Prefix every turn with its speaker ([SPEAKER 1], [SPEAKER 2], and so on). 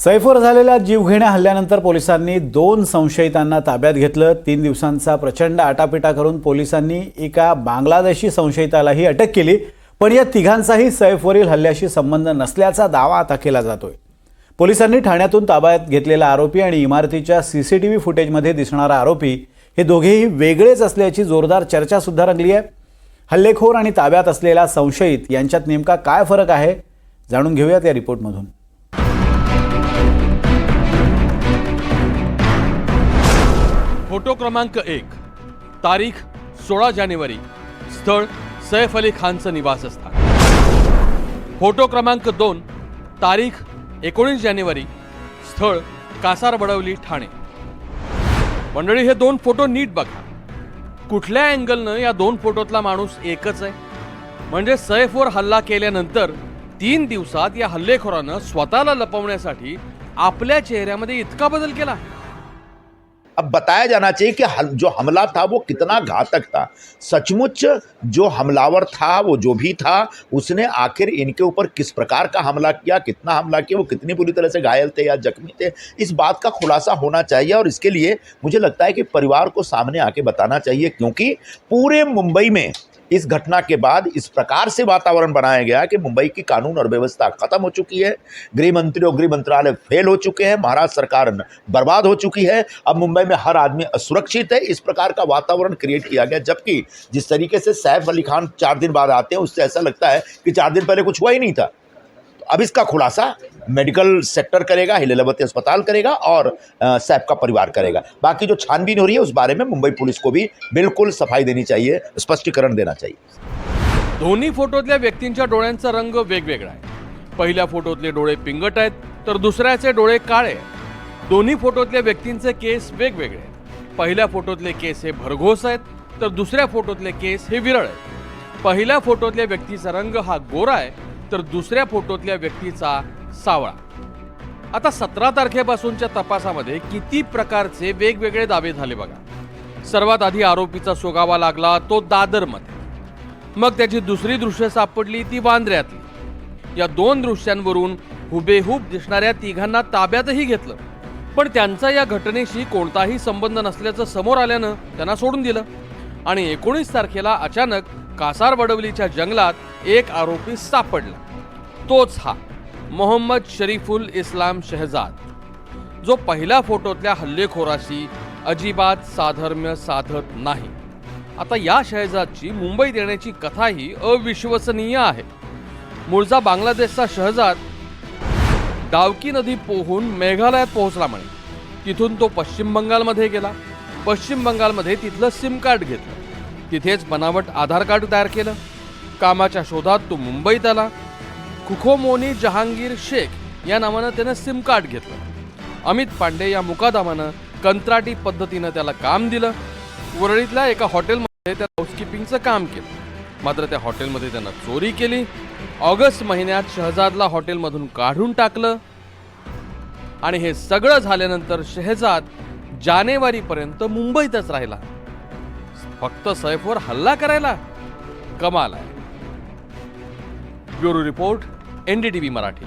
[SPEAKER 1] सैफवर झालेल्या जीवघेण्या हल्ल्यानंतर पोलिसांनी 2 संशयितांना ताब्यात घेतलं। 3 दिवसांचा प्रचंड आटापिटा करून पोलिसांनी एका बांगलादेशी संशयितालाही अटक केली, पण या तिघांचाही सैफवरील हल्ल्याशी संबंध नसल्याचा दावा आता केला जातोय। पोलिसांनी ठाण्यातून ताब्यात घेतलेला आरोपी आणि इमारतीच्या सीसीटीव्ही फुटेजमध्ये दिसणारा आरोपी हे दोघेही वेगळेच असल्याची जोरदार चर्चा सुद्धा रंगली आहे। हल्लेखोर आणि ताब्यात असलेला संशयित यांच्यात नेमका काय फरक आहे, जाणून घेऊयात या रिपोर्टमधून।
[SPEAKER 2] फोटो क्रमांक 1, तारीख 16 जानेवारी, स्थळ सैफ अली खानचं निवासस्थान। फोटो क्रमांक 2, तारीख 19 जानेवारी, स्थळ कासारवडवली, ठाणे। मंडळी, हे 2 फोटो नीट बघा। कुठल्या अँगलनं या 2 फोटोतला माणूस एकच आहे। म्हणजे सैफवर हल्ला केल्यानंतर 3 दिवसात या हल्लेखोरानं स्वतःला लपवण्यासाठी आपल्या चेहऱ्यामध्ये इतका बदल केला।
[SPEAKER 3] अब बताया जाना चाहिए कि जो हमला था वो कितना घातक था। सचमुच जो हमलावर था, वो जो भी था, उसने आखिर इनके ऊपर किस प्रकार का हमला किया, कितना हमला किया, वो कितनी बुरी तरह से घायल थे या जख्मी थे, इस बात का खुलासा होना चाहिए। और इसके लिए मुझे लगता है कि परिवार को सामने आके बताना चाहिए, क्योंकि पूरे मुंबई में इस घटना के बाद इस प्रकार से वातावरण बनाया गया कि मुंबई की कानून और व्यवस्था खत्म हो चुकी है। गृह मंत्री और गृह मंत्रालय फेल हो चुके हैं, महाराष्ट्र सरकार बर्बाद हो चुकी है। अब मुंबई में हर आदमी असुरक्षित है। इस प्रकार का वातावरण क्रिएट किया गया, जबकि जिस तरीके से सैफ अली खान 4 दिन बाद आते हैं, उससे ऐसा लगता है कि 4 दिन पहले कुछ हुआ ही नहीं था। तो अब इसका खुलासा मेडिकल सेक्टर करेगा, लीलावती अस्पताल करेगा और सैफ का परिवार करेगा। बाकी जो छानबीन हो रही है उस बारे में मुंबई पुलिस को भी बिल्कुल सफाई देनी चाहिए, स्पष्टीकरण देना चाहिए।
[SPEAKER 2] दोन्ही फोटोतल्या व्यक्तींच्या डोळ्यांचा रंग वेगवेगळा आहे। पहिल्या फोटोतले डोळे पिंगट आहेत, तर दुसऱ्याचे डोळे काळे आहेत। दोन्ही फोटोतल्या व्यक्तींचे केस वेगवेगळे आहेत। पहिल्या फोटोतले केस हे भरघोस आहेत, तर दुसऱ्या फोटोतले केस हे विरळ आहेत। पहिल्या फोटोतल्या व्यक्तीचा रंग हा गोरा आहे, तर दुसऱ्या फोटोतल्या व्यक्तीचा सावळा। आता 17 तारखेपासूनच्या तपासामध्ये किती प्रकारचे वेगवेगळे दावे झाले बघा। सर्वात आधी आरोपीचा शोधावा लागला तो दादरमध्ये, मग त्याची दुसरी दृश्य सापडली ती वांद्र्यातली। या 2 दृश्यांवरून हुबेहूब दिसणाऱ्या तिघांना ताब्यातही घेतलं, पण त्यांचा या घटनेशी कोणताही संबंध नसल्याचं समोर आल्यानं त्यांना सोडून दिलं। आणि 19 तारखेला अचानक कासारवडवलीच्या जंगलात एक आरोपी सापडला। तोच हा मोहम्मद शरीफुल इस्लाम शहजाद, जो पहिल्या फोटोतल्या हल्लेखोराशी अजिबात साधर्म्य साधत नाही। आता या शहजादची मुंबईत येण्याची कथाही अविश्वसनीय आहे। मूळचा बांगलादेशचा शहजाद डावकी नदी पोहून मेघालयात पोहोचला म्हणे। तिथून तो पश्चिम बंगालमध्ये गेला। पश्चिम बंगालमध्ये तिथलं सिम कार्ड घेतलं, तिथेच बनावट आधार कार्ड तयार केलं। कामाच्या शोधात तो मुंबईत आला। खुखोमोनी जहांगीर शेख या नावानं त्यानं सिम कार्ड घेतलं। अमित पांडे या मुकादमानं कंत्राटी पद्धतीनं त्याला काम दिलं। वरळीतल्या एका हॉटेलमध्ये त्या हाऊसकीपिंगचं काम केलं, मात्र त्या हॉटेलमध्ये त्यानं चोरी केली। ऑगस्ट महिन्यात शहजादला हॉटेलमधून काढून टाकलं आणि हे सगळं झाल्यानंतर शहजाद जानेवारीपर्यंत मुंबईतच राहिला, फक्त सैफवर हल्ला करायला। कमाल आहे। Bureau report, NDTV Marathi.